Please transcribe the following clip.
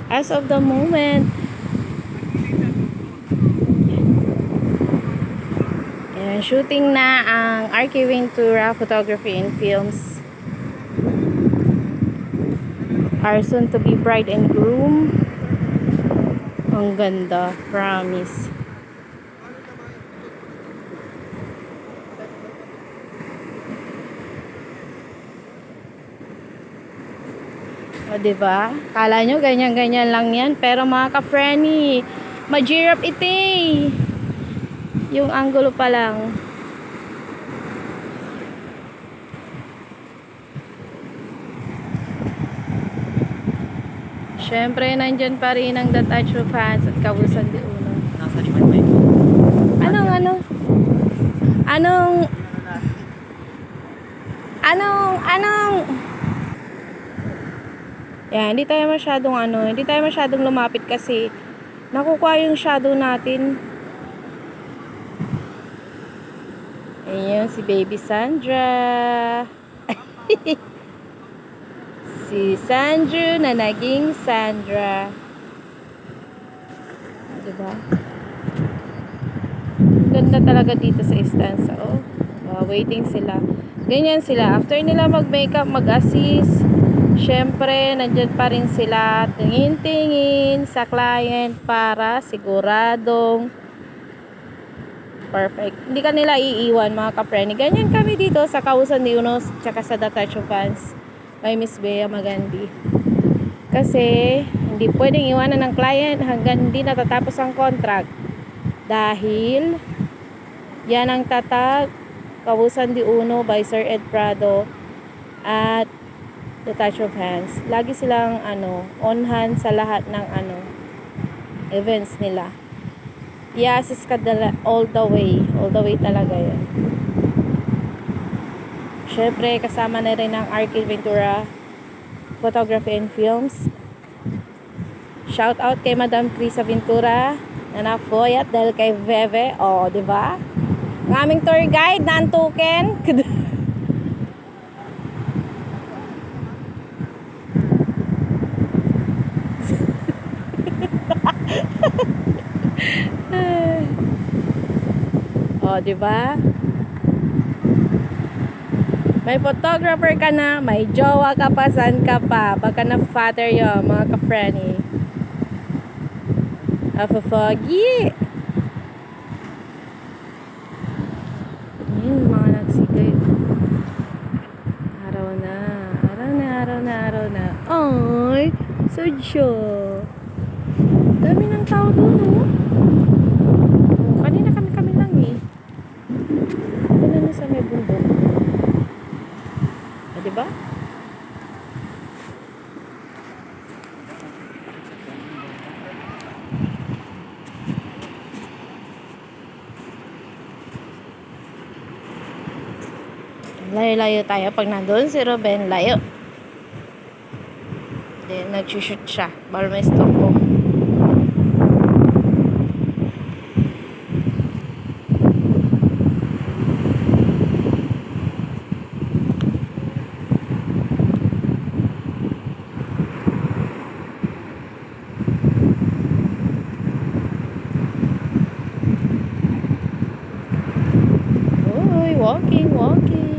As of the moment, ayan, shooting na ang RK Ventura Photography and Films. Are soon to be bride and groom. Ang ganda, promise. O, diba? Kala nyo, ganyan-ganyan lang yan. Pero mga ka-frenny, majirap iti. Yung angulo pa lang. Siyempre, nandyan pa rin ang The Touch of Fans at Kabusan de Uno. Nasa liman ba yun? Anong, yan, hindi tayo masyadong lumapit kasi nakukuha yung shadow natin. Ayun, si Baby Sandra. Si Sandra na naging Sandra. Diba? Ganda talaga dito sa Estanza. Oh, waiting sila. Ganyan sila. After nila mag-makeup, mag-assist, syempre, nandyan pa rin sila tingin-tingin sa client para siguradong perfect. Hindi ka nila iiwan, mga ka-friendly. Ganyan kami dito sa Kausan de Uno tsaka sa The Touch of Fans by Miss Bea Magandi. Kasi hindi pwedeng iwanan ng client hanggang hindi natatapos ang contract. Dahil yan ang tatag Kausan de Uno by Sir Ed Prado at The Touch of Hands. Lagi silang on hand sa lahat ng events nila. I-assist ka all the way talaga yan. Syempre, kasama na rin ang RK Ventura Photography and Films. Shout out kay Madam Crisa Ventura na nafoyat dahil kay Veve. O, diba? Ang aming tour guide na antuken. O, diba? May photographer ka na, may jowa ka pa, saan ka pa? Baka na-fatter yun, mga ka-frenny. Afa-foggy. Yun, mga nagsigay. Araw na. Ay, sadyo. Dami ng tao doon, oh. Kanina kami lang, eh. Ito na sa may bundok. Diba? Layo-layo tayo pag nandun si Ruben, layo. Then nag-shoot siya. Bawal may stop ko. Walking.